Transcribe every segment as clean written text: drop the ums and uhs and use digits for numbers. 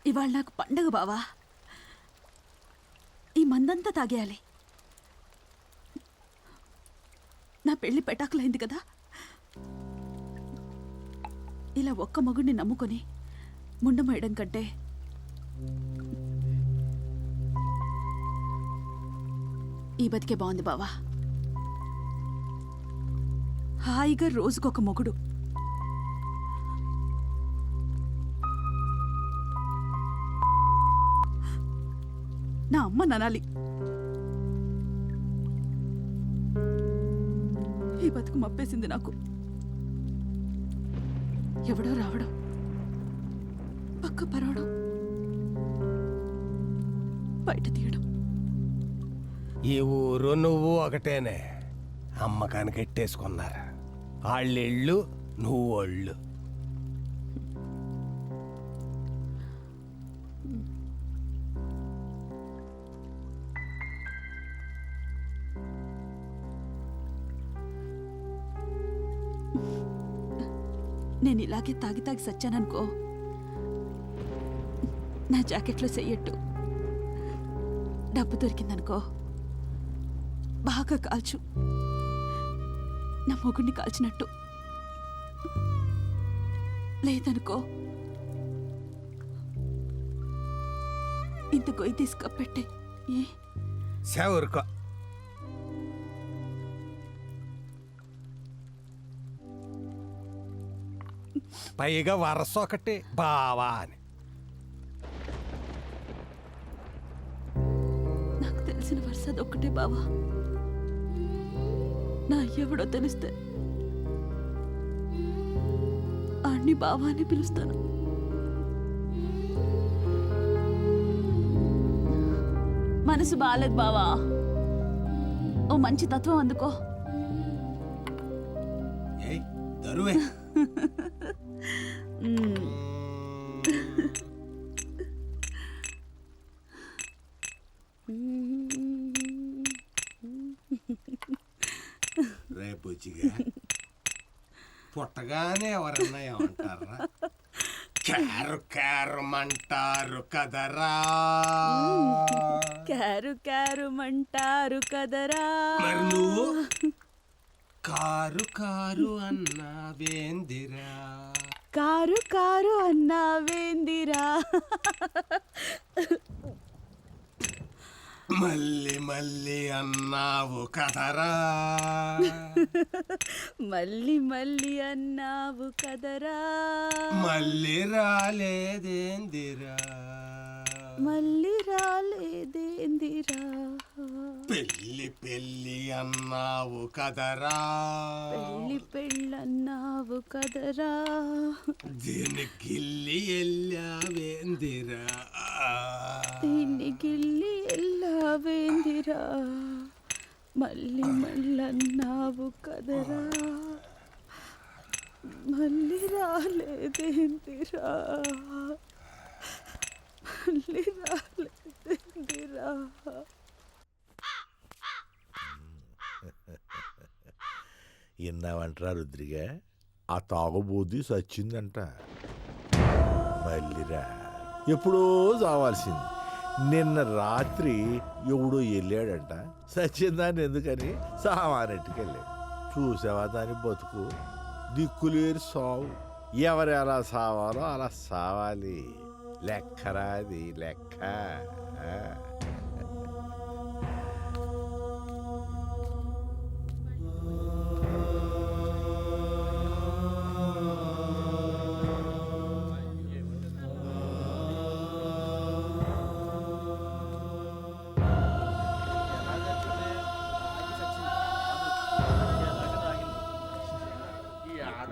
ఇవాళ నాకు పండగ బావా. ఈ మందంతా తాగేయాలి. నా పెళ్లి పెటాకులైంది కదా. ఇలా ఒక్క మగుడిని నమ్ముకొని ముండమేయడం కంటే ఈ బతికే బాగుంది బావా. హాయిగా రోజుకొక మొగుడు. నా అమ్మ ననాలి. ఈ బతుకు మప్పేసింది నాకు. ఎవడో రావడం, పక్క పరవడం, బయట తీయడం. ఈ ఊరు నువ్వు ఒకటేనే. అమ్మకానికి ఎట్టేసుకున్నారు. వాళ్ళిళ్ళు నువ్వు వాళ్ళు. నేను ఇలాగే తాగి తాగి సచ్చాననుకో, నా జాకెట్లో చెయ్యట్టు. డబ్బు దొరికిందనుకో, బాగా కాల్చు. నా మొగుడిని కాల్చినట్టు. లేదనుకో, ఇంత గొయ్యి తీసుకపెట్టే. ఏ సేవరుకో. పైగా వరస ఒకటి బావా అని. నాకు తెలిసిన వరుస అదొక్కటే బావా. నా ఎవడో తెలిస్తే ఆడిని బావా అని పిలుస్తాను. మనసు బాలేదు బావా. ఓ మంచి తత్వం అందుకో. దరువే. రేపు పుట్టగానే ఎవరన్నా ఏమంటారా? కారు కారుమంటారు కదరా. కారు కారుమంటారు కదరా. మరి నువ్వు కారు కారు అన్నావేందిరా? కారు కారు అన్నావేందిరా? మళ్ళీ మళ్ళీ అన్నావు కదరా. మళ్ళీ మళ్ళీ అన్నావు కదరా. మళ్ళీ రాలేదేందిరా? మళ్ళీ రాలేదేందిరా? పెళ్ళి పెళ్ళి అన్నావు కదరా. పెళ్ళి పెళ్ళన్నావు కదరా. దీన్ని గిల్లి ఎల్లావేందిరా? దీన్ని గిల్లి ఎల్లావేందిరా? మళ్ళీ మళ్ళన్నావు కదరా. మళ్ళీ రాలేదేందిరా? మళ్ళీ రాలేదేందిరా? విన్నావంటరా రుద్రిగా? ఆ తాగుబోది సచ్చిందంట. మళ్ళీరా ఎప్పుడో చావాల్సింది. నిన్న రాత్రి ఎవడో వెళ్ళాడంట. సచ్చిందాన్ని ఎందుకని సామానెట్టుకెళ్ళాడు. చూసావా దాని బతుకు? దిక్కులేరు సావు. ఎవరు ఎలా సావాలో అలా సావాలి. లెక్కరాది లెక్క.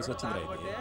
వచ్చిందిరా ఇది.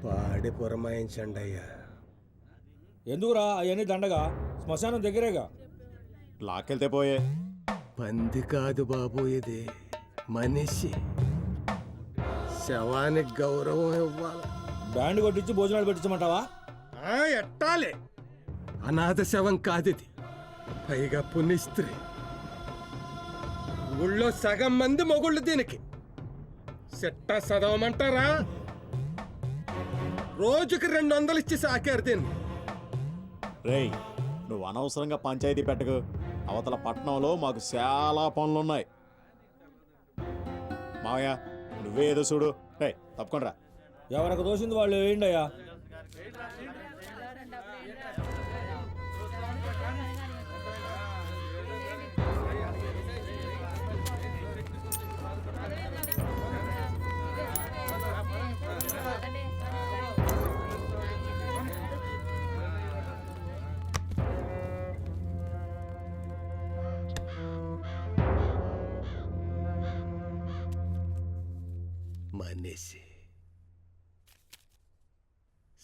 పాడి పురమాయించండి అయ్యా. ఎందుకురా అవన్నీ దండగా శ్మశానం దగ్గరేగా. లాక్కెళ్తే పోయే. పంది కాదు బాబు, ఇది మనిషి. శవానికి గౌరవం ఇవ్వాలి. బ్యాండ్ కొట్టించి భోజనాలు పెట్టించమంటావా? ఎట్టాలి. అనాథ శవం కాదిది, పైగా పుణ్యస్త్రీ. ఊళ్ళో సగం మంది మొగుళ్ళు దీనికి. సెట్ట చదవమంటారా? రోజుకి 200 ఇచ్చి సాకారు దీన్ని. రేయ్, నువ్వు అనవసరంగా పంచాయతీ పెట్టకు. అవతల పట్టణంలో మాకు చాలా పనులున్నాయి. మావయ్య, నువ్వే ఏదో చూడు. రే తప్పకుండా. ఎవరికి దోషింది వాళ్ళు వేయండి అయ్యా. మనిషి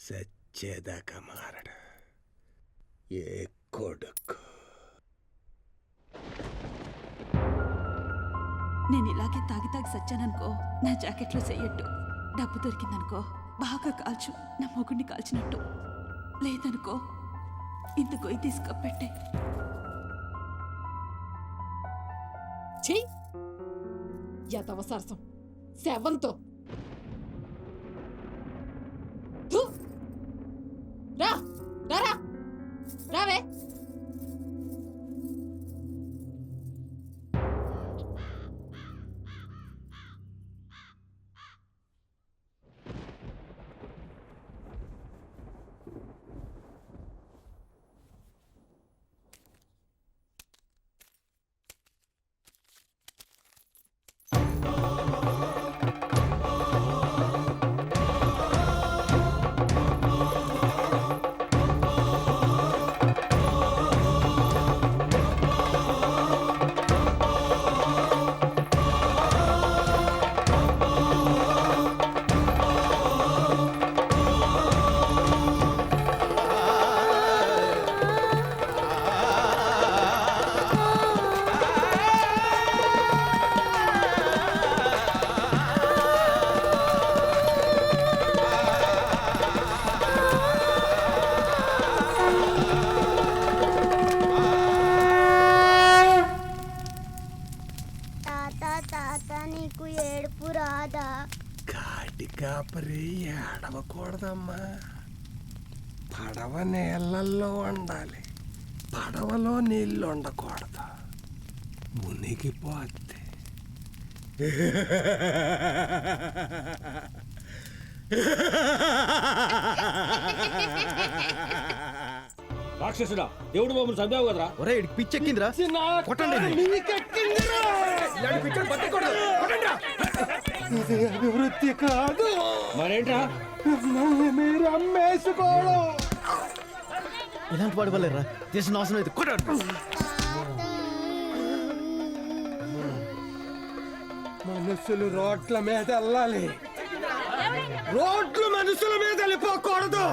సచ్చేదాకా మారడు. ఏ కొడుకు. నేను ఇలాగే తాగి తాగి సచ్చాననుకో, నా జాకెట్లో చెయ్యట్టు. డబ్బు దొరికిందనుకో, బాగా కాల్చు, నా మొగుడిని కాల్చినట్టు. లేదనుకో, ఇంత గొయ్యి తీసుకపెట్టే. ఛీ! యదవ సరసం శవంతో. ధూ! రా రా రావే. నీకు ఏడుపు రాదా? కాటి కాపరి ఏడవకూడదమ్మా. పడవ నీళ్ళల్లో ఉండాలి, పడవలో నీళ్ళు ఉండకూడదు. మునిగిపోద్ది. రాక్షసుడా, దేవుడు బాబుని చంపావు కదరా. ఒరే పిచ్చెక్కిందిరా, ఇది అభివృద్ధి కాదు, మరేంట్రా? మీరు అమ్మేసుకోవడం. ఇలాంటి వాడి వల్లేరా దేశ నాశనం అయితే కొట్టాడు. మనుషులు రోడ్ల మీద వెళ్ళాలి, రోడ్లు మనుషుల మీద వెళ్ళిపోకూడదు.